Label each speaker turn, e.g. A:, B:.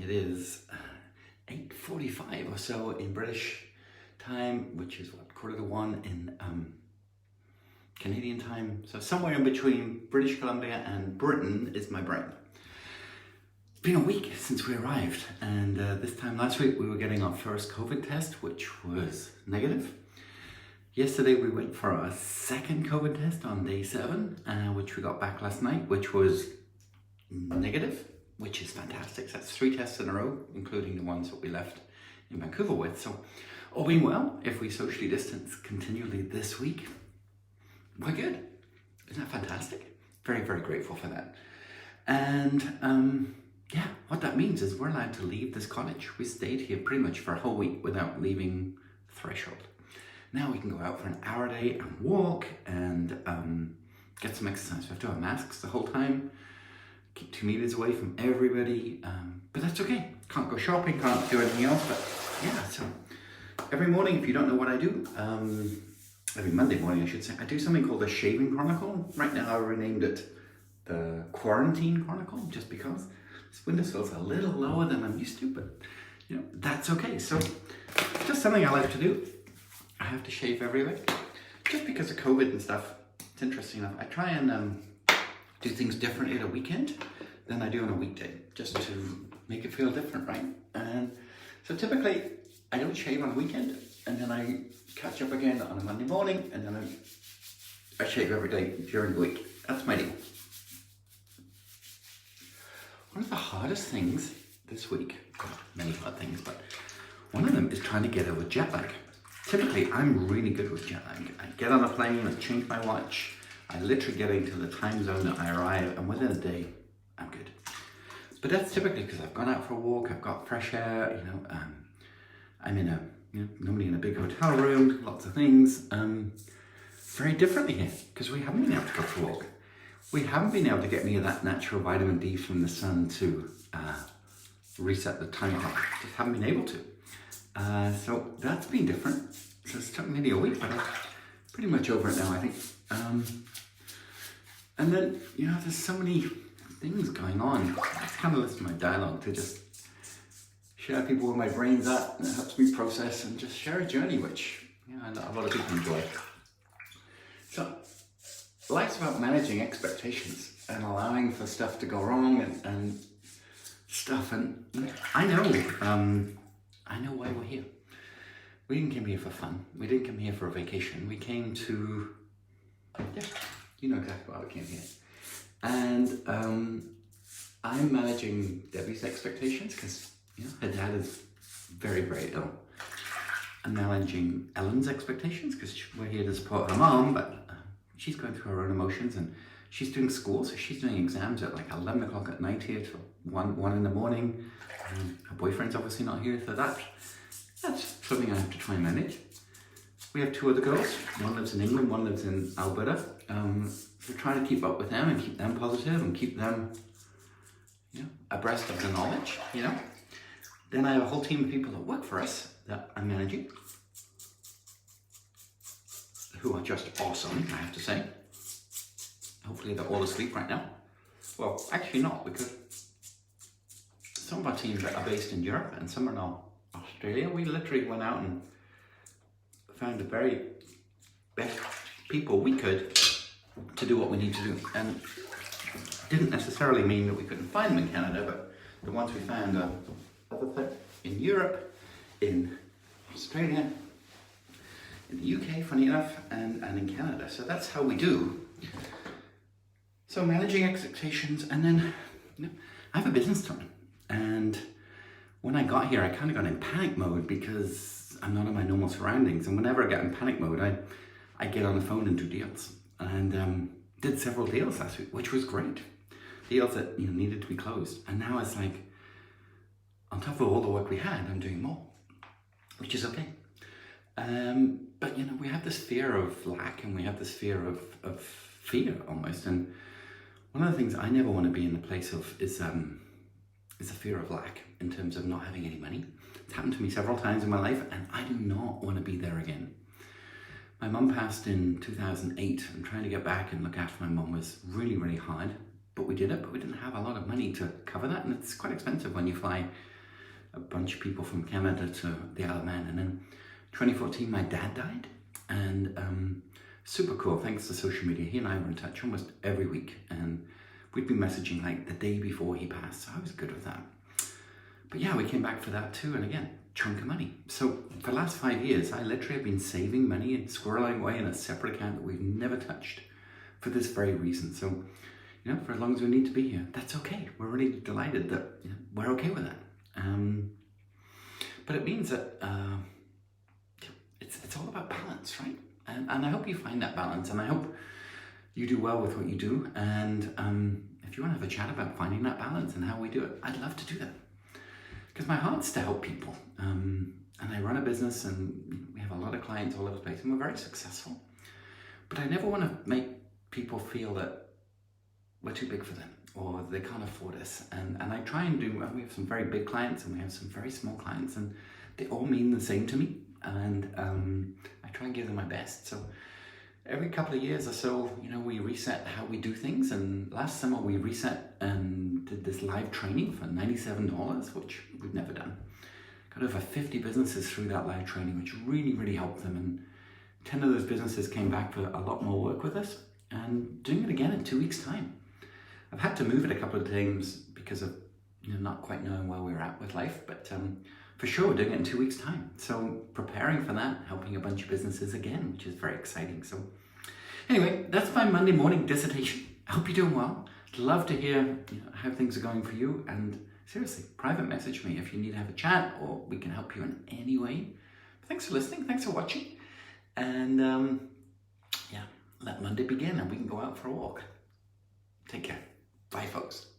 A: It is 8:45 or so in British time, which is what, 1:45 in Canadian time. So somewhere in between British Columbia and Britain is my brain. It's been a week since we arrived, and this time last week we were getting our first COVID test, which was negative. Yesterday we went for our second COVID test on day 7, which we got back last night, which was negative, which is fantastic. So that's 3 tests in a row, including the ones that we left in Vancouver with. So all being well, if we socially distance continually this week, we're good. Isn't that fantastic? Very, very grateful for that. And yeah, what that means is we're allowed to leave this cottage. We stayed here pretty much for a whole week without leaving the threshold. Now we can go out for an hour a day and walk and get some exercise. We have to have masks the whole time, keep 2 meters away from everybody, but that's okay. Can't go shopping, can't do anything else, but yeah, so every morning, if you don't know what I do, every Monday morning I should say, I do something called the Shaving Chronicle. Right now I renamed it the Quarantine Chronicle, just because this windowsill's a little lower than I'm used to, but you know, that's okay. So just something I like to do. I have to shave every week, just because of COVID and stuff. It's interesting enough. I try and do things differently at a weekend than I do on a weekday, just to make it feel different, right? And so typically I don't shave on a weekend, and then I catch up again on a Monday morning, and then I shave every day during the week. That's my deal. One of the hardest things this week, many hard things, but one of them is trying to get over jet lag. Typically, I'm really good with jet lag. I get on a plane, I change my watch, I literally get into the time zone that I arrive, and within a day, I'm good. But that's typically because I've gone out for a walk, I've got fresh air, I'm in normally in a big hotel room, lots of things. Very differently here, because we haven't been able to go for a walk. We haven't been able to get any of that natural vitamin D from the sun to reset the time clock. Just haven't been able to. So that's been different. So it's took nearly a week, but I'm pretty much over it now, I think. And then, there's so many things going on. I kind of listen to my dialogue to just share people where my brain's at, and it helps me process and just share a journey, which a lot of people enjoy. So life's about managing expectations and allowing for stuff to go wrong and stuff. And I know why we're here. We didn't come here for fun. We didn't come here for a vacation. We came to, you know exactly why we came here. And I'm managing Debbie's expectations because her dad is very, very ill. I'm managing Ellen's expectations because we're here to support her mom, but she's going through her own emotions, and she's doing school, so she's doing exams at like 11 o'clock at night here till 1 in the morning. Her boyfriend's obviously not here, so that's something I have to try and manage. We have 2 other girls. One lives in England, one lives in Alberta. We're trying to keep up with them and keep them positive and keep them, abreast of the knowledge, Then I have a whole team of people that work for us that I'm managing, who are just awesome, I have to say. Hopefully they're all asleep right now. Well, actually not, because some of our teams are based in Europe and some are in Australia. We literally went out and found the very best people we could to do what we need to do. And it didn't necessarily mean that we couldn't find them in Canada, but the ones we found are in Europe, in Australia, in the UK, funny enough, and in Canada. So that's how we do. So managing expectations, and then I have a business to run. And when I got here, I kind of got in panic mode because I'm not in my normal surroundings. And whenever I get in panic mode, I get on the phone and do deals. And did several deals last week, which was great. Deals that needed to be closed. And now it's like, on top of all the work we had, I'm doing more, which is okay. But we have this fear of lack, and we have this fear of fear almost. And one of the things I never want to be in the place of is a fear of lack in terms of not having any money. It's happened to me several times in my life, and I do not want to be there again. My mum passed in 2008, and trying to get back and look after my mum was really, really hard. But we did it, but we didn't have a lot of money to cover that, and it's quite expensive when you fly a bunch of people from Canada to the Isle of Man. And then 2014, my dad died, and super cool. Thanks to social media, he and I were in touch almost every week, and we'd be messaging like the day before he passed, so I was good with that. But yeah, we came back for that too, and again, chunk of money. So for the last 5 years, I literally have been saving money and squirreling away in a separate account that we've never touched for this very reason. So, you know, for as long as we need to be here, that's okay. We're really delighted that, you know, we're okay with that. But it means that it's all about balance, right? And I hope you find that balance, and I hope you do well with what you do. And if you want to have a chat about finding that balance and how we do it, I'd love to do that. Because my heart's to help people. And I run a business, and we have a lot of clients all over the place, and we're very successful. But I never want to make people feel that we're too big for them, or they can't afford us. And I try and do, we have some very big clients, and we have some very small clients, and they all mean the same to me. And I try and give them my best. So every couple of years or so, you know, we reset how we do things. And last summer we reset and did this live training for $97, which we've never done. Got over 50 businesses through that live training, which really, really helped them. And 10 of those businesses came back for a lot more work with us, and doing it again in 2 weeks' time. I've had to move it a couple of times because of, you know, not quite knowing where we're at with life, but for sure, we're doing it in 2 weeks' time. So preparing for that, helping a bunch of businesses again, which is very exciting. So anyway, that's my Monday morning dissertation. I hope you're doing well. I'd love to hear, you know, how things are going for you. And seriously, private message me if you need to have a chat, or we can help you in any way. Thanks for listening. Thanks for watching. And yeah, let Monday begin, and we can go out for a walk. Take care. Bye, folks.